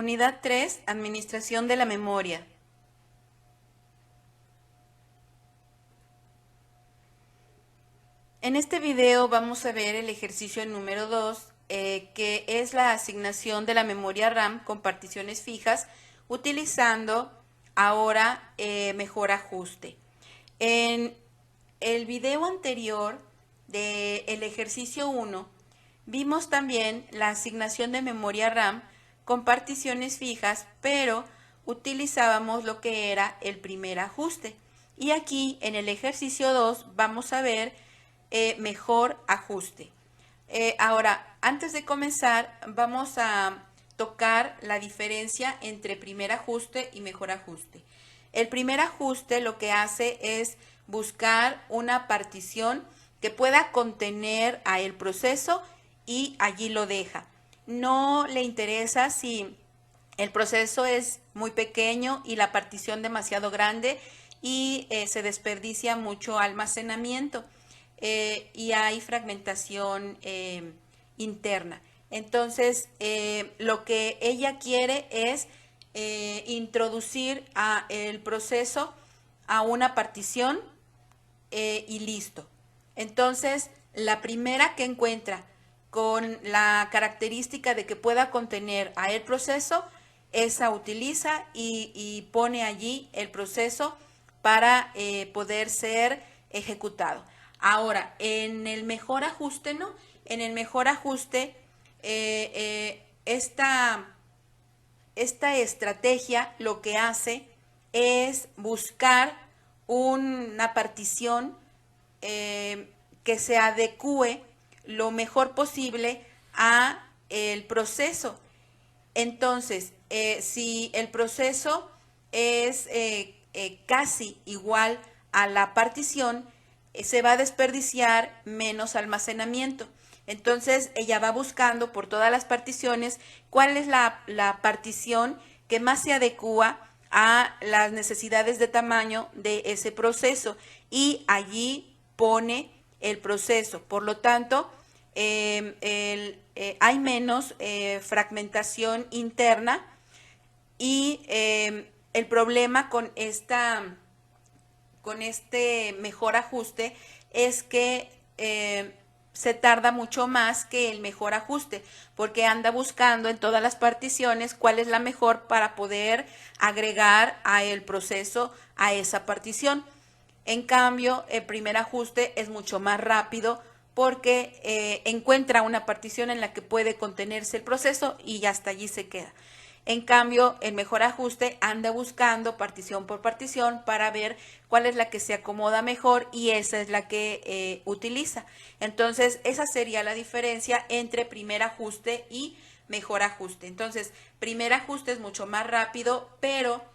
Unidad 3, Administración de la memoria. En este video vamos a ver el ejercicio número 2, que es la asignación de la memoria RAM con particiones fijas, utilizando ahora mejor ajuste. En el video anterior del ejercicio 1, vimos también la asignación de memoria RAM con particiones fijas, pero utilizábamos lo que era el primer ajuste. Y aquí en el ejercicio 2 vamos a ver mejor ajuste. Ahora, antes de comenzar, vamos a tocar la diferencia entre primer ajuste y mejor ajuste. El primer ajuste lo que hace es buscar una partición que pueda contener a el proceso y allí lo deja. No le interesa si el proceso es muy pequeño y la partición demasiado grande y se desperdicia mucho almacenamiento y hay fragmentación interna. Entonces, lo que ella quiere es introducir el proceso a una partición y listo. Entonces, la primera que encuentra con la característica de que pueda contener a el proceso, esa utiliza y pone allí el proceso para poder ser ejecutado. Ahora, en el mejor ajuste, ¿no? En el mejor ajuste, esta estrategia lo que hace es buscar una partición que se adecue lo mejor posible a el proceso. Entonces, si el proceso es casi igual a la partición, se va a desperdiciar menos almacenamiento. Entonces, ella va buscando por todas las particiones cuál es la partición que más se adecua a las necesidades de tamaño de ese proceso y allí pone el proceso. Por lo tanto, hay menos fragmentación interna y el problema con este mejor ajuste es que se tarda mucho más que el mejor ajuste, porque anda buscando en todas las particiones cuál es la mejor para poder agregar a el proceso a esa partición. En cambio, el primer ajuste es mucho más rápido porque encuentra una partición en la que puede contenerse el proceso y hasta allí se queda. En cambio, el mejor ajuste anda buscando partición por partición para ver cuál es la que se acomoda mejor y esa es la que utiliza. Entonces, esa sería la diferencia entre primer ajuste y mejor ajuste. Entonces, primer ajuste es mucho más rápido, pero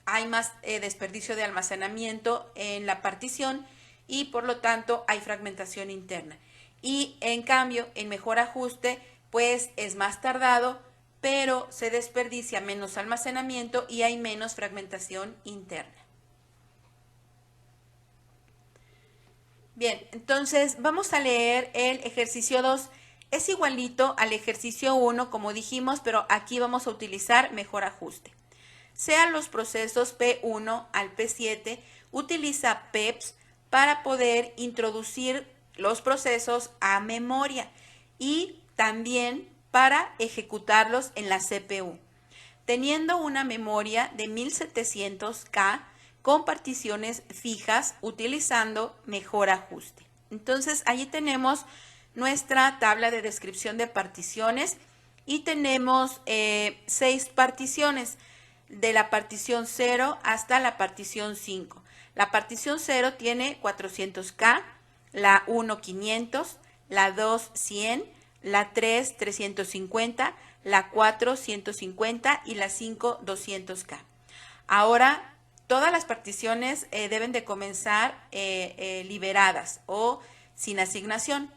hay más desperdicio de almacenamiento en la partición y por lo tanto hay fragmentación interna. Y en cambio, el mejor ajuste pues es más tardado, pero se desperdicia menos almacenamiento y hay menos fragmentación interna. Bien, entonces vamos a leer el ejercicio 2. Es igualito al ejercicio 1, como dijimos, pero aquí vamos a utilizar mejor ajuste. Sean los procesos P1 al P7, utiliza PEPS para poder introducir los procesos a memoria y también para ejecutarlos en la CPU, teniendo una memoria de 1700K con particiones fijas utilizando mejor ajuste. Entonces, allí tenemos nuestra tabla de descripción de particiones y tenemos 6 particiones, de la partición 0 hasta la partición 5. La partición 0 tiene 400K, la 1 500, la 2 100, la 3 350, la 4 150 y la 5 200K. Ahora, todas las particiones deben de comenzar liberadas o sin asignación.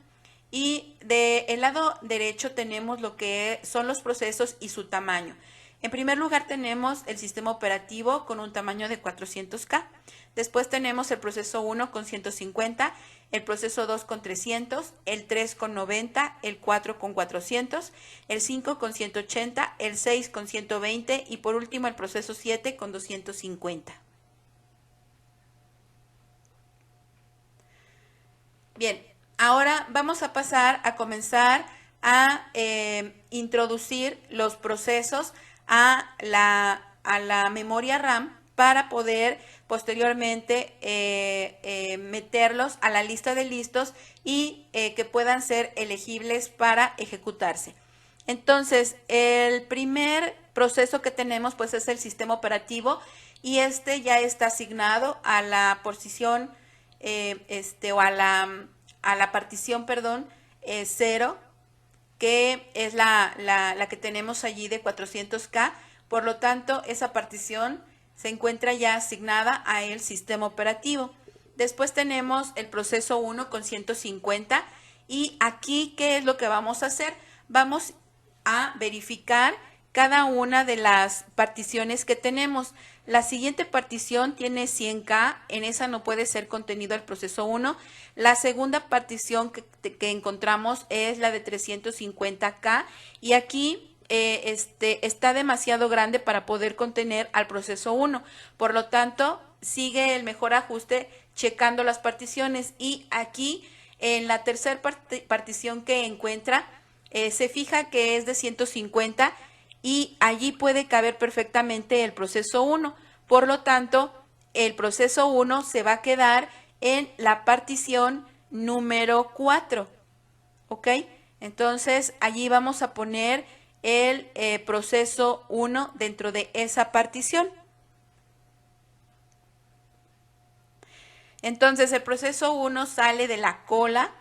Y del lado derecho tenemos lo que son los procesos y su tamaño. En primer lugar tenemos el sistema operativo con un tamaño de 400K. Después tenemos el proceso 1 con 150, el proceso 2 con 300, el 3 con 90, el 4 con 400, el 5 con 180, el 6 con 120 y por último el proceso 7 con 250. Bien, ahora vamos a pasar a comenzar a introducir los procesos a la memoria RAM para poder posteriormente meterlos a la lista de listos y que puedan ser elegibles para ejecutarse. Entonces, el primer proceso que tenemos pues es el sistema operativo y este ya está asignado a la posición o a la partición, perdón, 0, que es la que tenemos allí de 400K. Por lo tanto, esa partición se encuentra ya asignada a el sistema operativo. Después tenemos el proceso 1 con 150 y aquí, ¿qué es lo que vamos a hacer? Vamos a verificar cada una de las particiones que tenemos. La siguiente partición tiene 100K, en esa no puede ser contenido el proceso 1. La segunda partición que encontramos es la de 350K y aquí está demasiado grande para poder contener al proceso 1. Por lo tanto, sigue el mejor ajuste checando las particiones y aquí en la tercera partición que encuentra se fija que es de 150 y allí puede caber perfectamente el proceso 1. Por lo tanto, el proceso 1 se va a quedar en la partición número 4. ¿Ok? Entonces, allí vamos a poner el proceso 1 dentro de esa partición. Entonces, el proceso 1 sale de la cola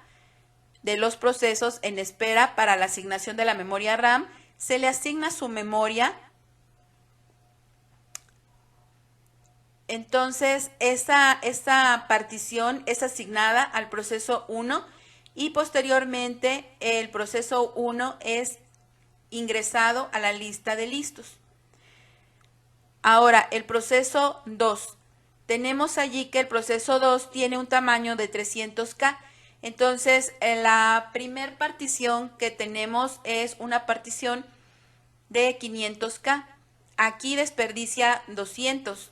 de los procesos en espera para la asignación de la memoria RAM. Se le asigna su memoria. Entonces, esta partición es asignada al proceso 1 y posteriormente el proceso 1 es ingresado a la lista de listos. Ahora, el proceso 2. Tenemos allí que el proceso 2 tiene un tamaño de 300K. Entonces, la primer partición que tenemos es una partición de 500K. Aquí desperdicia 200.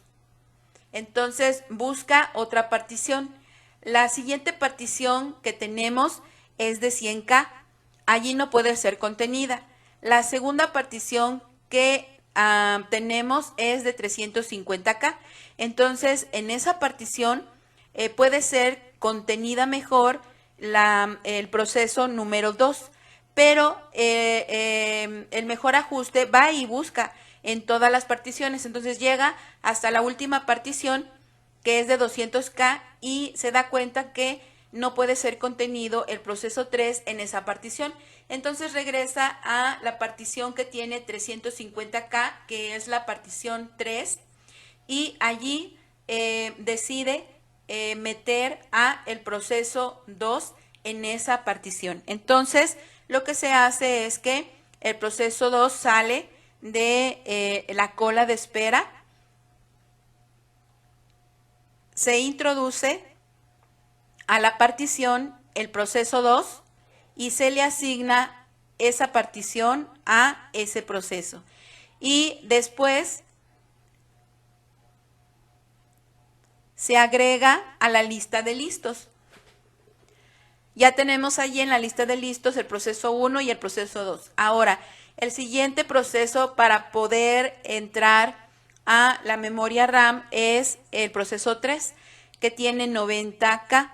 Entonces, busca otra partición. La siguiente partición que tenemos es de 100K. Allí no puede ser contenida. La segunda partición que tenemos es de 350K. Entonces, en esa partición puede ser contenida mejor el proceso número 2, pero el mejor ajuste va y busca en todas las particiones. Entonces llega hasta la última partición que es de 200K y se da cuenta que no puede ser contenido el proceso 3 en esa partición. Entonces regresa a la partición que tiene 350K, que es la partición 3, y allí decide meter a el proceso 2 en esa partición. Entonces, lo que se hace es que el proceso 2 sale de la cola de espera, se introduce a la partición el proceso 2 y se le asigna esa partición a ese proceso. Y después se agrega a la lista de listos. Ya tenemos allí en la lista de listos el proceso 1 y el proceso 2. Ahora, el siguiente proceso para poder entrar a la memoria RAM es el proceso 3, que tiene 90K.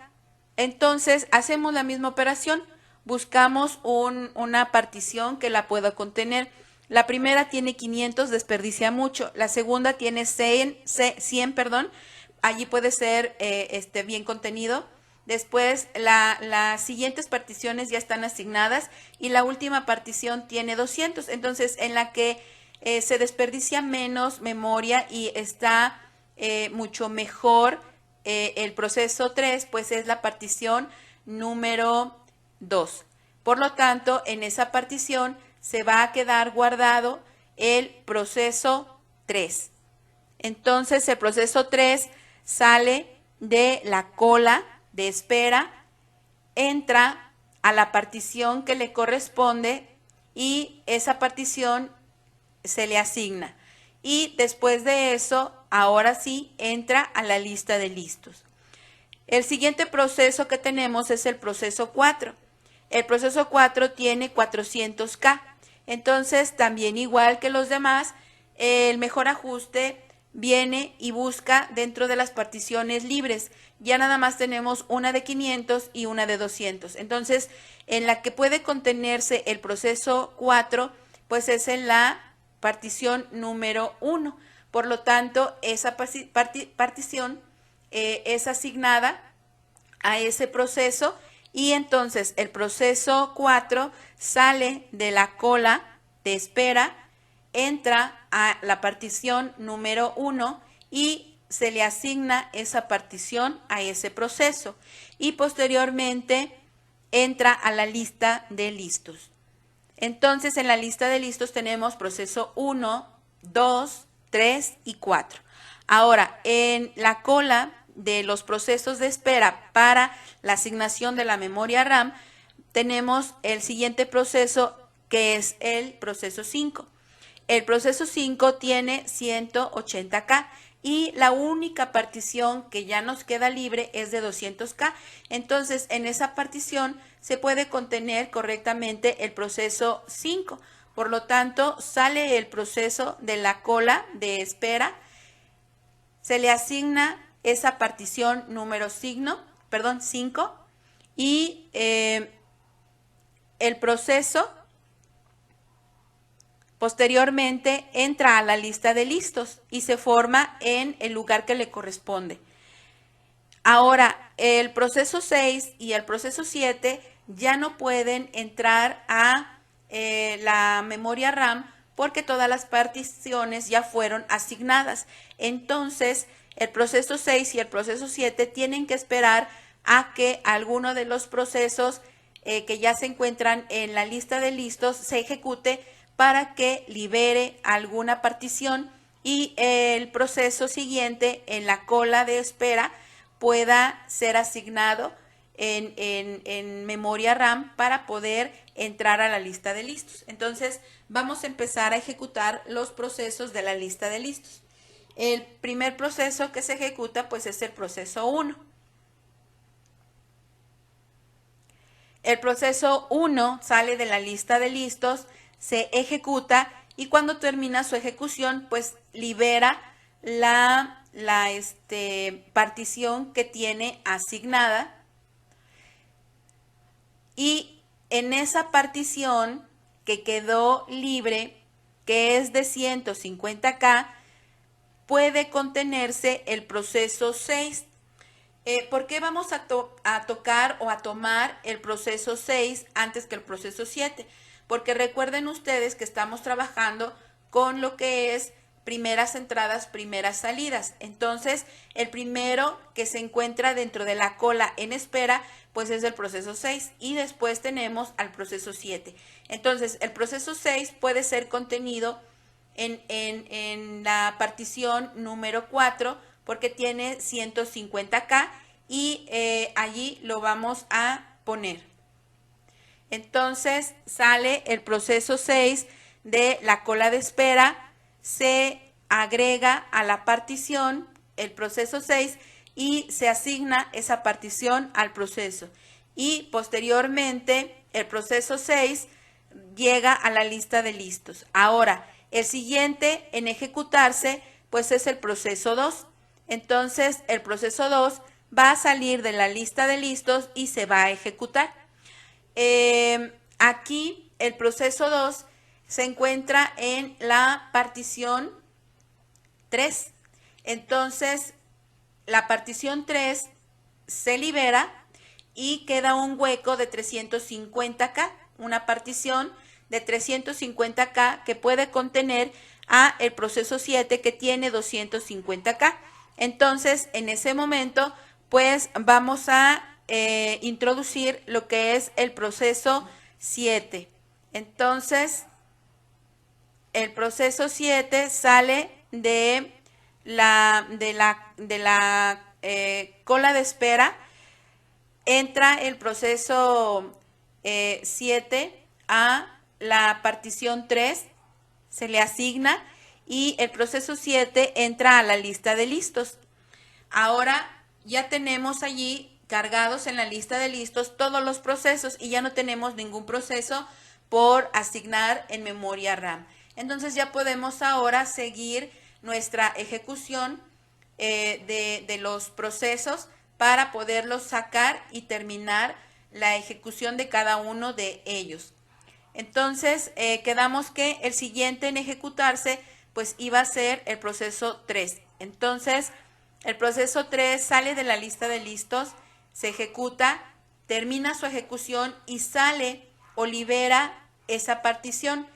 Entonces, hacemos la misma operación. Buscamos una partición que la pueda contener. La primera tiene 500, desperdicia mucho. La segunda tiene 100, allí puede ser bien contenido. Después, las siguientes particiones ya están asignadas y la última partición tiene 200. Entonces, en la que se desperdicia menos memoria y está mucho mejor el proceso 3, pues es la partición número 2. Por lo tanto, en esa partición se va a quedar guardado el proceso 3. Entonces el proceso 3 sale de la cola de espera, entra a la partición que le corresponde y esa partición se le asigna. Y después de eso, ahora sí, entra a la lista de listos. El siguiente proceso que tenemos es el proceso 4. El proceso 4 tiene 400K. Entonces, también igual que los demás, el mejor ajuste viene y busca dentro de las particiones libres. Ya nada más tenemos una de 500 y una de 200. Entonces, en la que puede contenerse el proceso 4, pues es en la partición número 1. Por lo tanto, esa partición es asignada a ese proceso y entonces el proceso 4 sale de la cola de espera, entra a la partición número 1 y se le asigna esa partición a ese proceso y posteriormente entra a la lista de listos. Entonces en la lista de listos tenemos proceso 1, 2, 3 y 4. Ahora, en la cola de los procesos de espera para la asignación de la memoria RAM, tenemos el siguiente proceso que es el proceso 5. El proceso 5 tiene 180K y la única partición que ya nos queda libre es de 200K. Entonces, en esa partición se puede contener correctamente el proceso 5. Por lo tanto, sale el proceso de la cola de espera, se le asigna esa partición número 5 y el proceso posteriormente entra a la lista de listos y se forma en el lugar que le corresponde. Ahora, el proceso 6 y el proceso 7 ya no pueden entrar a la memoria RAM porque todas las particiones ya fueron asignadas. Entonces, el proceso 6 y el proceso 7 tienen que esperar a que alguno de los procesos que ya se encuentran en la lista de listos se ejecute para que libere alguna partición y el proceso siguiente en la cola de espera pueda ser asignado en memoria RAM para poder entrar a la lista de listos. Entonces vamos a empezar a ejecutar los procesos de la lista de listos. El primer proceso que se ejecuta pues es el proceso 1. El proceso 1 sale de la lista de listos, se ejecuta y cuando termina su ejecución pues libera la partición que tiene asignada y en esa partición que quedó libre, que es de 150K, puede contenerse el proceso 6. ¿Por qué vamos a tocar o a tomar el proceso 6 antes que el proceso 7? Porque recuerden ustedes que estamos trabajando con lo que es primeras entradas, primeras salidas. Entonces, el primero que se encuentra dentro de la cola en espera, pues es el proceso 6 y después tenemos al proceso 7. Entonces, el proceso 6 puede ser contenido en la partición número 4 porque tiene 150K y allí lo vamos a poner. Entonces sale el proceso 6 de la cola de espera, se agrega a la partición el proceso 6 y se asigna esa partición al proceso. Y posteriormente el proceso 6 llega a la lista de listos. Ahora, el siguiente en ejecutarse pues es el proceso 2. Entonces el proceso 2 va a salir de la lista de listos y se va a ejecutar. Aquí el proceso 2 se encuentra en la partición 3. Entonces la partición 3 se libera y queda un hueco de 350K, una partición de 350K que puede contener a el proceso 7 que tiene 250K. Entonces, en ese momento, pues vamos a introducir lo que es el proceso 7. Entonces, el proceso 7 sale de la cola de espera, entra el proceso 7 a la partición 3, se le asigna y el proceso 7 entra a la lista de listos. Ahora ya tenemos allí cargados en la lista de listos todos los procesos y ya no tenemos ningún proceso por asignar en memoria RAM. Entonces ya podemos ahora seguir nuestra ejecución de los procesos para poderlos sacar y terminar la ejecución de cada uno de ellos. Entonces quedamos que el siguiente en ejecutarse pues iba a ser el proceso 3. Entonces el proceso 3 sale de la lista de listos, se ejecuta, termina su ejecución y sale o libera esa partición,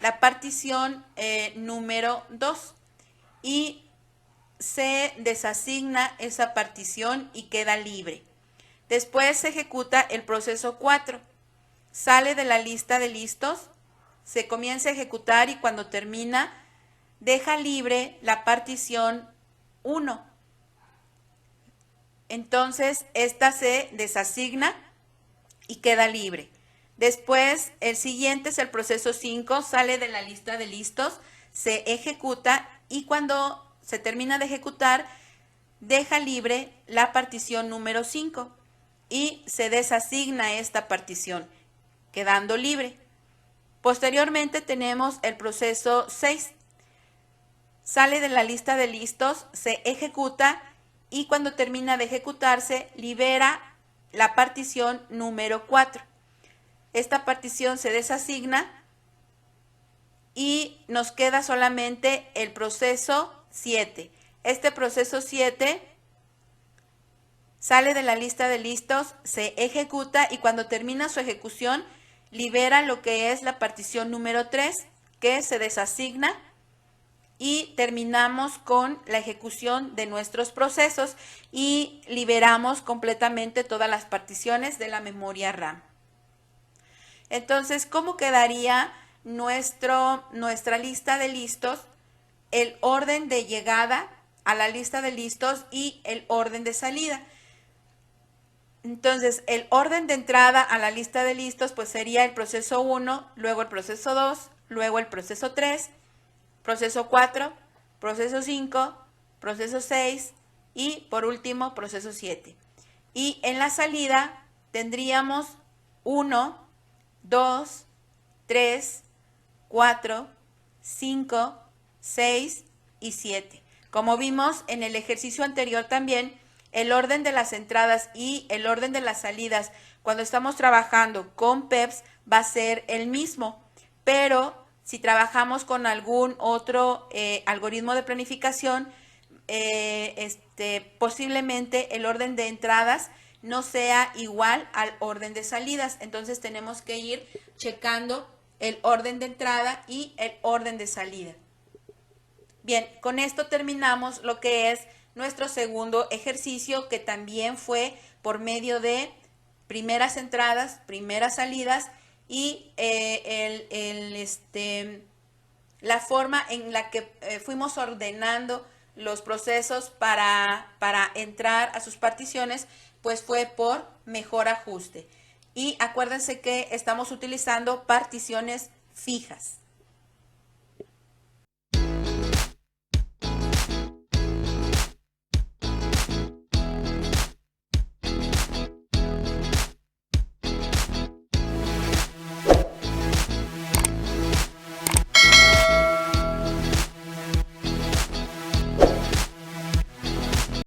la partición número 2, y se desasigna esa partición y queda libre. Después se ejecuta el proceso 4, sale de la lista de listos, se comienza a ejecutar y cuando termina deja libre la partición 1. Entonces esta se desasigna y queda libre. Después el siguiente es el proceso 5, sale de la lista de listos, se ejecuta y cuando se termina de ejecutar deja libre la partición número 5 y se desasigna esta partición, quedando libre. Posteriormente tenemos el proceso 6, sale de la lista de listos, se ejecuta y cuando termina de ejecutarse libera la partición número 4. Esta partición se desasigna y nos queda solamente el proceso 7. Este proceso 7 sale de la lista de listos, se ejecuta y cuando termina su ejecución libera lo que es la partición número 3, que se desasigna y terminamos con la ejecución de nuestros procesos y liberamos completamente todas las particiones de la memoria RAM. Entonces, ¿cómo quedaría nuestra lista de listos? El orden de llegada a la lista de listos y el orden de salida. Entonces, el orden de entrada a la lista de listos pues sería el proceso 1, luego el proceso 2, luego el proceso 3, proceso 4, proceso 5, proceso 6 y por último proceso 7. Y en la salida tendríamos 1, 2, 3, 4, 5, 6 y 7. Como vimos en el ejercicio anterior también, el orden de las entradas y el orden de las salidas cuando estamos trabajando con PEPS va a ser el mismo, pero si trabajamos con algún otro algoritmo de planificación, posiblemente el orden de entradas no sea igual al orden de salidas. Entonces tenemos que ir checando el orden de entrada y el orden de salida. Bien, con esto terminamos lo que es nuestro segundo ejercicio, que también fue por medio de primeras entradas, primeras salidas y la forma en la que fuimos ordenando los procesos para entrar a sus particiones, pues fue por mejor ajuste. Y acuérdense que estamos utilizando particiones fijas.